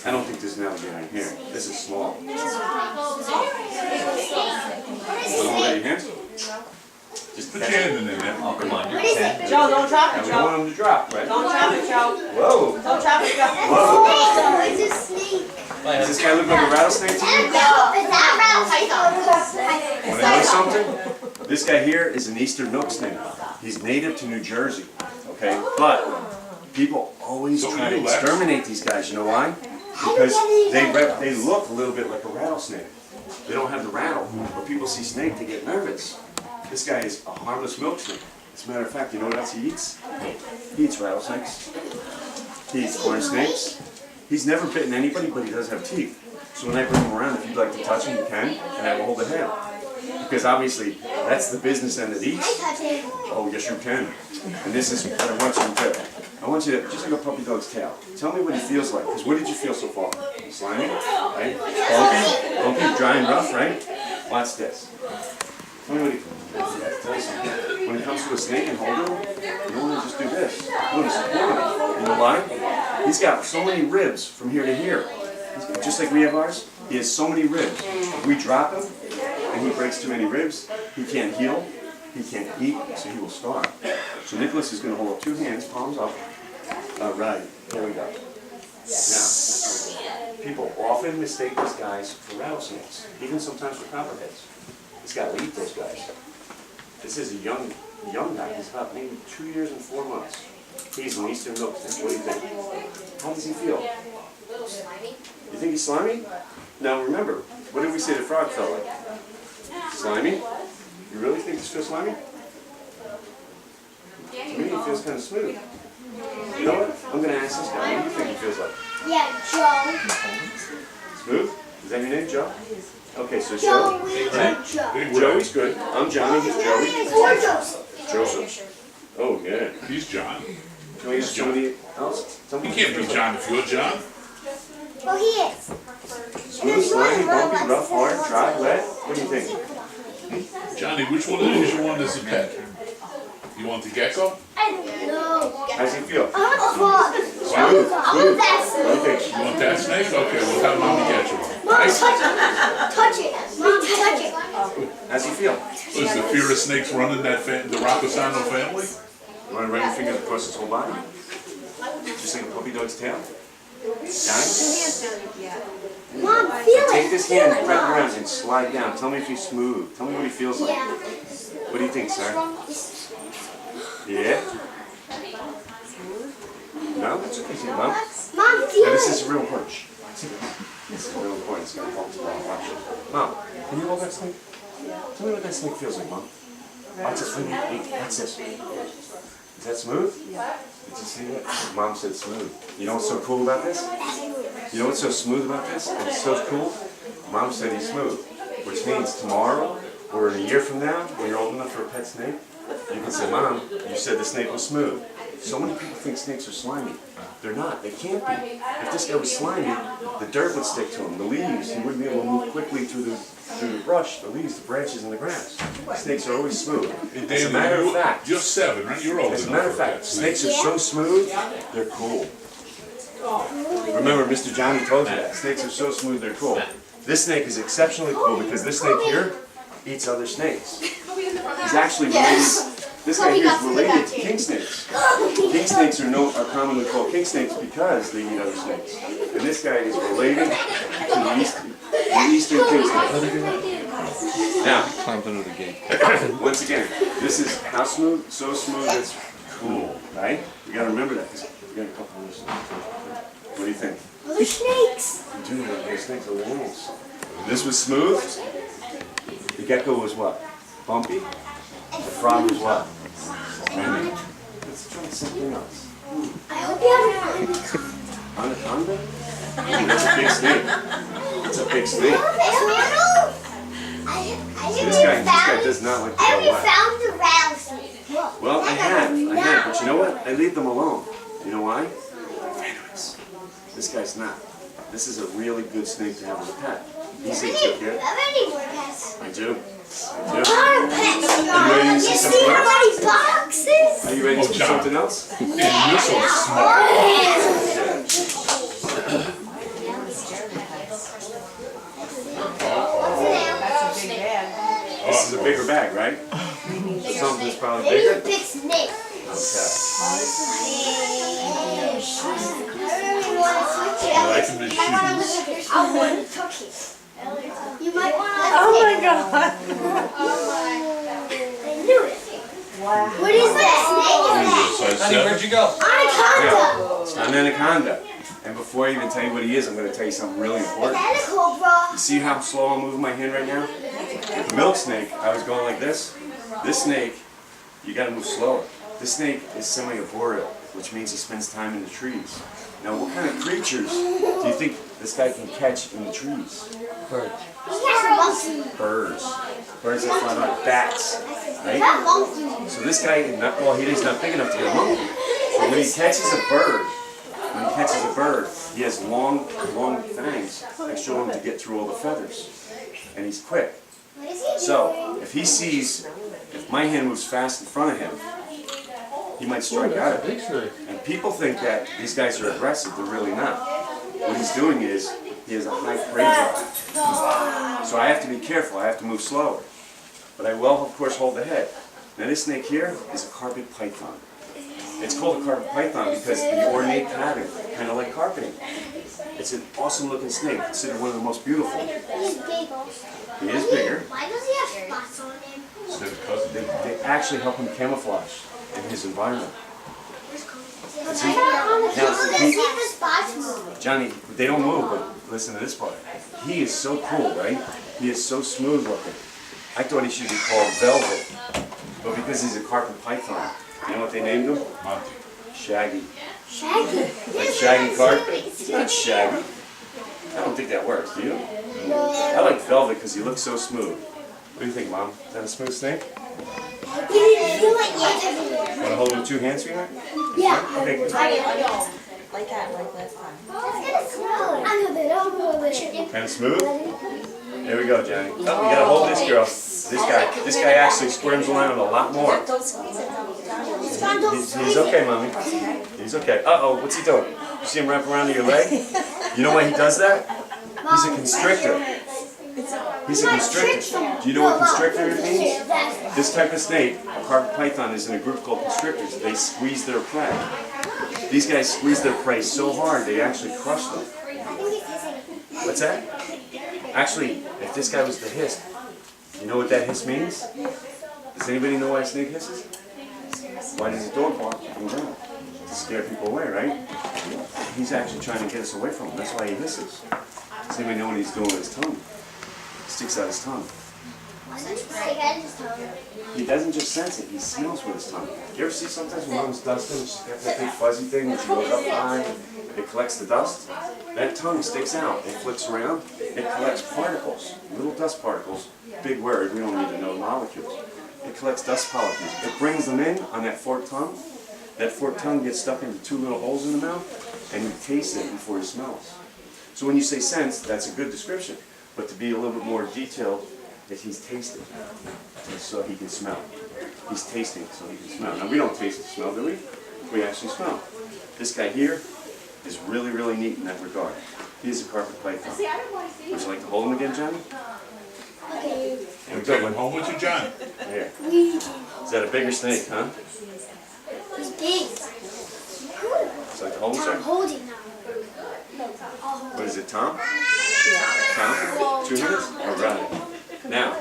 I don't think there's an alligator in here. This is small. Want to hold out your hand? Just put your hand in there, man. Oh, come on, you're 10. Joe, don't drop it, we Joe. want him to drop, right? Don't drop it, Joe. Whoa! Don't drop it, Joe. Whoa! It's a snake. Does this guy look like a rattlesnake to you? No, it's not rattlesnake. Want to know something? This guy here is an eastern milk snake. He's native to New Jersey, okay? But people always try to exterminate these guys. You know why? Because they look a little bit like a rattlesnake. They don't have the rattle. But people see snake, they get nervous. This guy is a harmless milk snake. As a matter of fact, you know what else he eats? He eats rattlesnakes. He eats corn snakes. He's never bitten anybody, but he does have teeth. So when I bring him around, if you'd like to touch him, you can, and I will hold the hand. Because obviously, that's the business end that eats. Oh, yes you can. And this is what I want you to do. I want you to, just like a puppy dog's tail, tell me what he feels like. Because what did you feel so far? Slimy, right? Bumpy, dry and rough, right? Watch this. Tell me what he feels. When it comes to a snake and hold him, you don't want to just do this. You want to support him. You know why? He's got so many ribs from here to here. Just like we have ours, he has so many ribs. If we drop him and he breaks too many ribs, he can't heal, he can't eat, so he will starve. So Nicholas is going to hold up 2 hands, palms up. All right, here we go. Now, people often mistake these guys for rattlesnakes, even sometimes for copperheads. This guy will eat those guys. This is a young guy. He's about maybe 2 years and 4 months. He's an eastern milk snake. What do you think? How does he feel? A little slimy. You think he's slimy? Now remember, what did we say the frog felt like? Slimy? You really think this feels slimy? To me, it feels kind of smooth. You know what? I'm going to ask this guy. What do you think it feels like? Yeah, Joe. Smooth? Is that your name, Joe? Okay, so Joe. Joey's good. I'm Johnny. He's Joey. Joseph. Oh, yeah. He's John. Can we get somebody else? You can't be John if you're John. Well, he is. Smooth, slimy, bumpy, rough, hard, dry, wet. What do you think? Johnny, which one of these you want as a pet? You want the gecko? No. How's he feel? I want Smooth. Smooth. that snake. Okay. You want that snake? Okay, we'll have Mommy get you one. Mom, touch it. Mom, touch it. How's he feel? Is the fear of snakes running that the Raposano family? You want to run your fingers across his whole body? Just like a puppy dog's tail? Down? Mom, feel Take it. this hand, wrap it around, and slide down. Tell me if he's smooth. Tell me what he feels like. Yeah. What do you think, sir? Yeah? No? That's okay, see, Mom. Mom, Now, feel this it. is real important. See this? This is real important. It's going to help you out. Watch it. Mom, can you hold that snake? Tell me what that snake feels like, Mom. Watch this. Wait, watch this. Is that smooth? Did you see that? Mom said smooth. You know what's so cool about this? You know what's so smooth about this? It's so cool. Mom said he's smooth. Which means tomorrow, or a year from now, when you're old enough for a pet snake, you can say, Mom, you said the snake was smooth. So many people think snakes are slimy. They're not. They can't be. If this guy was slimy, the dirt would stick to him. The leaves, he wouldn't be able to move quickly through the brush, the leaves, the branches, and the grass. Snakes are always smooth. As a matter of fact, You're 7, right? You're old as a enough matter of for a fact, pet snake. snakes are so smooth, they're cool. Remember, Mr. Johnny told you that. Snakes are so smooth, they're cool. This snake is exceptionally cool because this snake here eats other snakes. He's actually related. This guy here is related to king snakes. King snakes are commonly called king snakes because they eat other snakes. And this guy is related to the eastern king snake. Now, Climbs under the gate. once again, this is how smooth, so smooth it's cool, right? You gotta remember that because we got a couple of snakes. What do you think? Other snakes. Dude, those snakes are nice. This was smooth. The gecko was what? Bumpy. The frog was what? Slimy. Let's try something else. I hope you have an Anaconda? Ooh, that's a big snake. It's a big snake. This guy does not like to I go haven't wet. found the rattlesnake. Well, I have, but you know what? I leave them alone. You know why? Venomous. This guy's not. This is a really good snake to have as a pet. Easy to take care of. I need more pets. I do. More pets. Are you ready to see You something see how else? many boxes? Are you ready to see John. something else? And you're so smart. bag, right? So something that's probably Maybe a bigger. big snake. Okay. I like him to shoes. I want to touch it. You might want to. Oh my God. I knew it. Wow. What is that? Size Honey, 7. where'd you go? Anaconda. It's not an anaconda. And before I even tell you what he is, I'm going to tell you something really important. It's a cobra. You see how slow I'm moving my hand right now? With the milk snake, I was going like this. This snake, you got to move slower. This snake is semi-arboreal, which means he spends time in the trees. Now, what kind of creatures do you think this guy can catch in the trees? Birds. Birds. Birds that fly like bats, right? That monkey. So this guy, he's not big enough to get a monkey. But when he catches a bird, he has long fangs that show him to get through all the feathers. And he's quick. So, if my hand moves fast in front of him, he might strike out at me. And people think that these guys are aggressive, they're really not. What he's doing is, he has a high prey drive. So I have to be careful, I have to move slower. But I will, of course, hold the head. Now this snake here is a carpet python. It's called a carpet python because the ornate pattern, kind of like carpeting. It's an awesome looking snake, considered one of the most beautiful. He's big. He is bigger. Why does he have spots on him? It's his cousin. They actually help him camouflage in his environment. Now, see the spots move. Johnny, they don't move, but listen to this part. He is so cool, right? He is so smooth looking. I thought he should be called Velvet, but because he's a carpet python, you know what they named him? Monty. Shaggy. Shaggy. Like Shaggy carpet? It's not Shaggy. I don't think that works, do you? I like Velvet because he looks so smooth. What do you think, Mom? Is that a smooth snake? You like everywhere. Want to hold it with 2 hands, sweetheart? Yeah. Okay, good. Like that, like last time. I know that. I'll move it. Kind of smooth? There we go, Johnny. Oh, you gotta hold this girl. This guy actually squirms around a lot more. Don't squeeze it. He's okay, Mommy. He's okay. Uh-oh, what's he doing? You see him wrap around your leg? You know why he does that? He's a constrictor. He's a constrictor. Do you know what constrictor means? This type of snake, a carpet python, is in a group called constrictors. They squeeze their prey. These guys squeeze their prey so hard they actually crush them. What's that? Actually, if this guy was to hiss, you know what that hiss means? Does anybody know why a snake hisses? Why does a dog bark? To scare people away, right? He's actually trying to get us away from him. That's why he hisses. Does anybody know what he's doing with his tongue? He sticks out his tongue. He doesn't just sense it, he smells with his tongue. You ever see sometimes when mom's dusting, she's got that big fuzzy thing when she goes up high, it collects the dust? That tongue sticks out, it flicks around, it collects particles, little dust particles, big word, we don't need to know molecules. It collects dust particles, it brings them in on that forked tongue. That forked tongue gets stuck into 2 little holes in the mouth, and you taste it before he smells. So when you say sense, that's a good description, but to be a little bit more detailed, is he's tasting, so he can smell. He's tasting, so he can smell. Now we don't taste and smell, do we? We actually smell. This guy here is really, really neat in that regard. He's a carpet python. Would you like to hold him again, Johnny? Okay. Here we Take him go. home with you, John. Here. Is that a bigger snake, huh? He's big. Would you like to hold him, I'm sir? holding now. What is it, Tom? Tom? 2 minutes? All right. Now,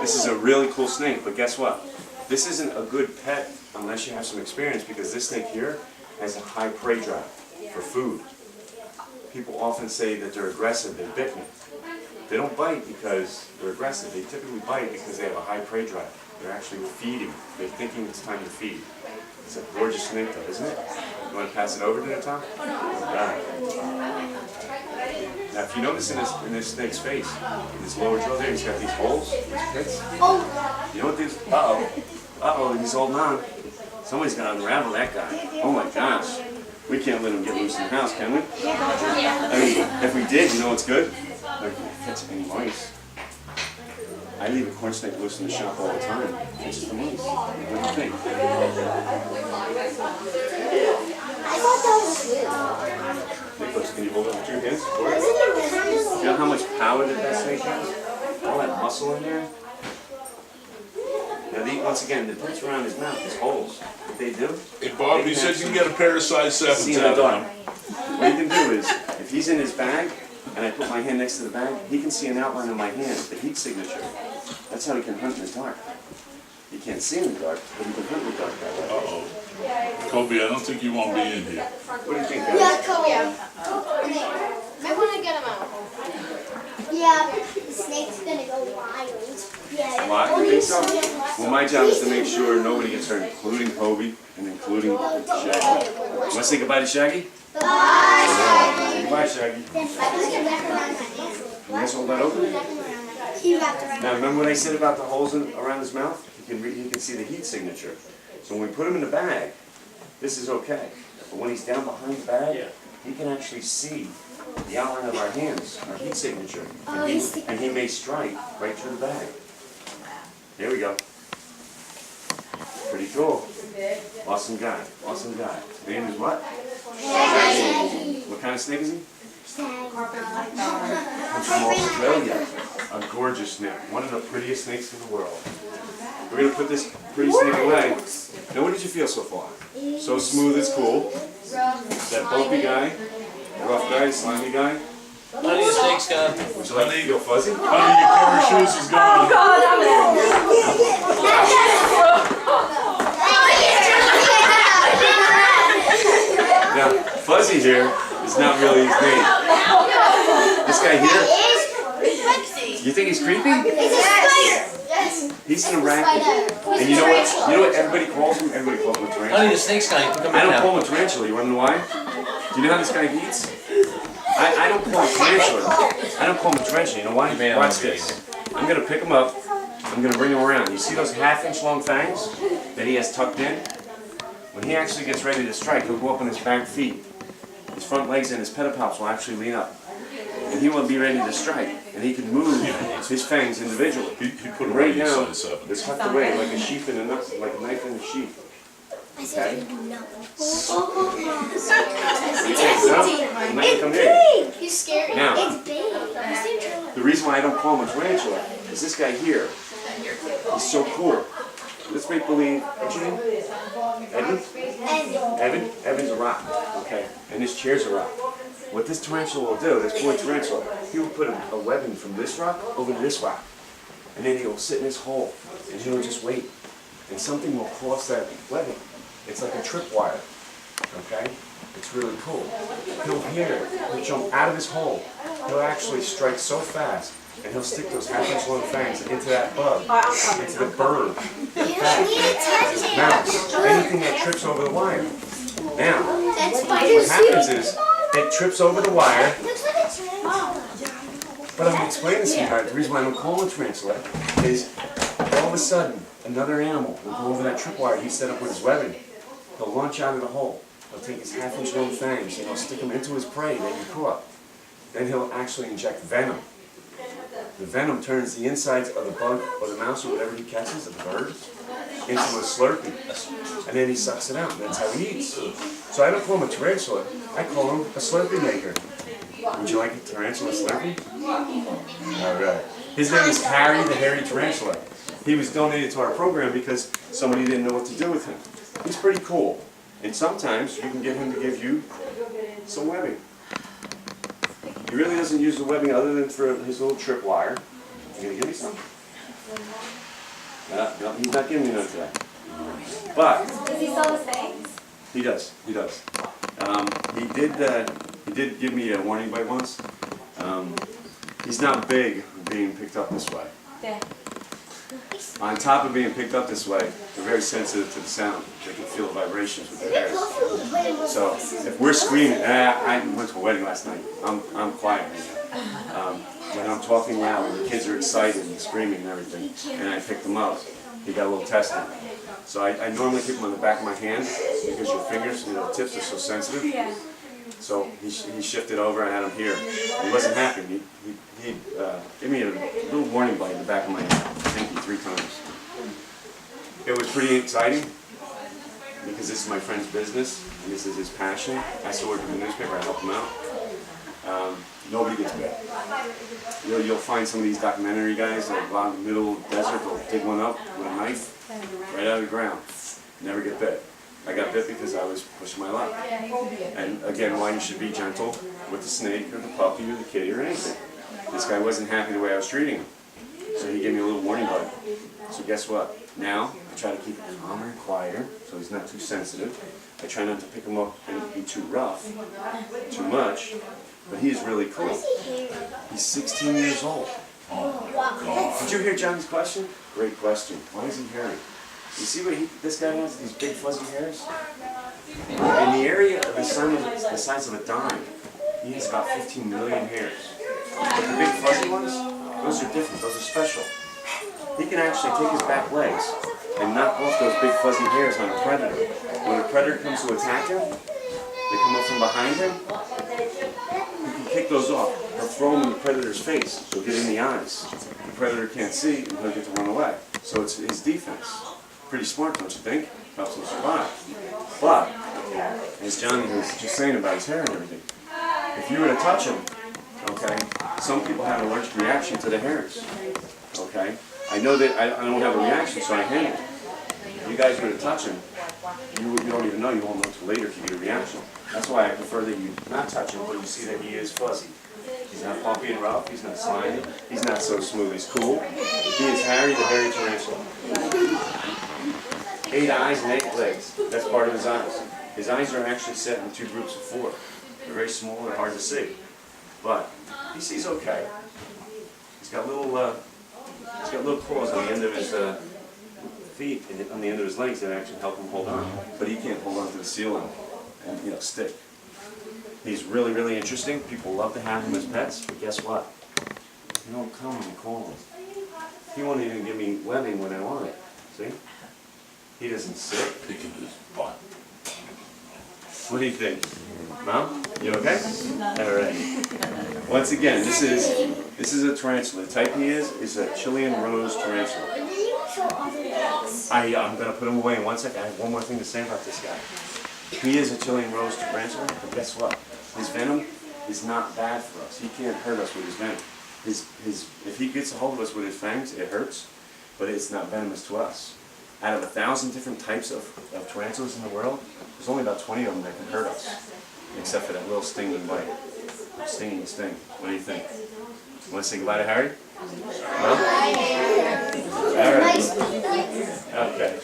this is a really cool snake, but guess what? This isn't a good pet unless you have some experience, because this snake here has a high prey drive for food. People often say that they're aggressive, they bit me. They don't bite because they're aggressive, they typically bite because they have a high prey drive. They're actually feeding, they're thinking it's time to feed. It's a gorgeous snake though, isn't it? You want to pass it over to the Tom? All right. Now, if you notice in this snake's face, in his lower jaw there, he's got these holes, these pits. Oh, You know what these? Uh-oh, he's holding on. Somebody's got to unravel that guy. Oh my gosh. We can't let him get loose in the house, can we? I mean, if we did, you know what's good? Like, it catch any mice. I leave a corn snake loose in the shop all the time. Catches the mice. What do you think? I thought that was weird. Nicholas, can you hold it with 2 hands? You know how much power that snake has? All that muscle in there? once again, the tips around his mouth, his holes, what they do, Hey Bob, he said you can get a pair of size sevens see in the out of dark. him. What you can do is, if he's in his bag, and I put my hand next to the bag, he can see an outline of my hand, the heat signature. That's how he can hunt in the dark. He can't see in the dark, but he can hunt in the dark that way. Uh-oh. Kobe, I don't think you want me in here. What do you think, guys? Yeah, Kobe. I want to get him out. Yeah, the snake's gonna go wild. Yeah. Why? You think so? Well, my job is to make sure nobody gets hurt, including Kobe and including Shaggy. You want to say goodbye to Shaggy? Bye. Goodbye, Shaggy. I just get back around my ankle. You guys hold that open? He wrapped around. Now, remember what I said about the holes around his mouth? He can see the heat signature. So when we put him in the bag, this is okay. But when he's down behind the bag, he can actually see the outline of our hands, our heat signature. And he may strike right through the bag. There we go. Pretty cool. Awesome guy. Awesome guy. His name is what? Shaggy. What kind of snake is he? Comes from Australia. A gorgeous snake. One of the prettiest snakes in the world. We're going to put this pretty snake away. Now, what did you feel so far? So smooth, it's cool. That bumpy guy, the rough guy, slimy guy. Honey, the snake's gone. Would you like to feel fuzzy? Honey, your pair of shoes is gone. Now, Fuzzy here is not really his name. This guy here, you think he's creepy? He's an arachnid. And you know what? You know what everybody calls him? Everybody calls him a tarantula. Honey, the snake's gone. You can come I in don't now. call him a tarantula. You want to know why? Do you know how this guy eats? I don't call him tarantula. I don't call him a tarantula. You know why? Man, Watch this. I'm going to pick him up. I'm going to bring him around. You see those half-inch long fangs that he has tucked in? When he actually gets ready to strike, he'll go up on his back feet. His front legs and his pedipalps will actually lean up. And he will be ready to strike. And he can move his fangs individually. He put them Right right now, size seven. they're tucked away like a sheep in a nut, like a knife in a sheep. Okay? I'm not gonna come here. He's scary. Now, It's big. the reason why I don't call him a tarantula is this guy here. He's so cool. Let's make believe. What's your name? Evan? Evan? Evan's a rock. Okay. And this chair's a rock. What this tarantula will do, this boy tarantula, he will put a webbing from this rock over to this rock. And then he'll sit in his hole and he'll just wait. And something will cross that webbing. It's like a tripwire. Okay? It's really cool. He'll jump out of his hole. He'll actually strike so fast, and he'll stick those half-inch long fangs into that bug, into the bird, the bat, mouse, anything that trips over the wire. Now, what happens is, it trips over the wire, but I'm going to explain this to you guys. The reason why I don't call him a tarantula is all of a sudden, another animal will go over that tripwire he set up with his webbing. He'll launch out of the hole. He'll take his half-inch long fangs and he'll stick them into his prey that he caught. Then he'll actually inject venom. The venom turns the insides of the bug or the mouse or whatever he catches, of the bird, into a Slurpee. And then he sucks it out, and that's how he eats. So I don't call him a tarantula, I call him a Slurpee maker. Would you like a tarantula Slurpee? Alright. His name is Harry the Hairy Tarantula. He was donated to our program because somebody didn't know what to do with him. He's pretty cool. And sometimes you can get him to give you some webbing. He really doesn't use the webbing other than for his little tripwire. You gonna give me some? No, he's not giving me none today. But Does he sell the things? he does. He does. He did give me a warning bite once. He's not big being picked up this way. Yeah. On top of being picked up this way, they're very sensitive to the sound. They can feel the vibrations with their hairs. So if we're screaming, I went to a wedding last night. I'm quiet right now. When I'm talking loud, when the kids are excited and screaming and everything, and I pick them up, he got a little tested. So I normally keep them on the back of my hand because your fingers, the tips are so sensitive. Yeah. So he shifted over, I had him here. He wasn't happy. He gave me a little warning bite in the back of my pinky 3 times. It was pretty exciting because this is my friend's business and this is his passion. I still work in the newspaper, I help him out. Nobody gets bit. You'll find some of these documentary guys that go out in the middle of the desert, they'll dig one up with a knife. right out of the ground. Never get bit. I got bit because I was pushing my luck. And again, why you should be gentle with the snake or the puppy or the kitty or anything. This guy wasn't happy the way I was treating him. So he gave me a little warning button. So guess what? Now, I try to keep it calmer and quieter so he's not too sensitive. I try not to pick him up and be too rough, too much. But he is really cool. He's 16 years old. Did you hear John's question? Great question. Why is he hairy? You see what this guy has? These big fuzzy hairs? In the area of the size of a dime, he has about 15 million hairs. But the big fuzzy ones, those are different. Those are special. He can actually take his back legs and knock off those big fuzzy hairs on a predator. When a predator comes to attack him, they come up from behind him, you can kick those off or throw them in the predator's face. They'll get in the eyes. The predator can't see and he'll get to run away. So it's his defense. Pretty smart, don't you think? Helps him survive. But, as Johnny was just saying about his hair and everything, if you were to touch him, okay, some people have an allergic reaction to the hairs. Okay? I know that I don't have a reaction, so I handle it. If you guys were to touch him, you don't even know. You won't know until later if you get a reaction. That's why I prefer that you not touch him, but you see that he is fuzzy. He's not bumpy and rough. He's not slimy. He's not so smooth. He's cool. He is Harry the hairy tarantula. 8 eyes and 8 legs. That's part of his eyes. His eyes are actually set in 2 groups of 4. They're very small and hard to see. But he sees okay. He's got little claws on the end of his feet and on the end of his legs that actually help him hold on. But he can't hold on to the ceiling and stick. He's really, really interesting. People love to have him as pets, but guess what? They don't come when you call him. He won't even give me webbing when I want it. See? He doesn't sit. Picking his butt. What do you think? Mom? You okay? All right. Once again, this is a tarantula. The type he is a Chilean rose tarantula. I'm going to put him away in 1 second. I have one more thing to say about this guy. He is a Chilean rose tarantula, but guess what? His venom is not bad for us. He can't hurt us with his venom. If he gets a hold of us with his fangs, it hurts, but it's not venomous to us. Out of 1,000 different types of tarantulas in the world, there's only about 20 of them that can hurt us, except for that little stinging bite. Stinging sting. What do you think? Want to say goodbye to Harry? No? All right. Okay.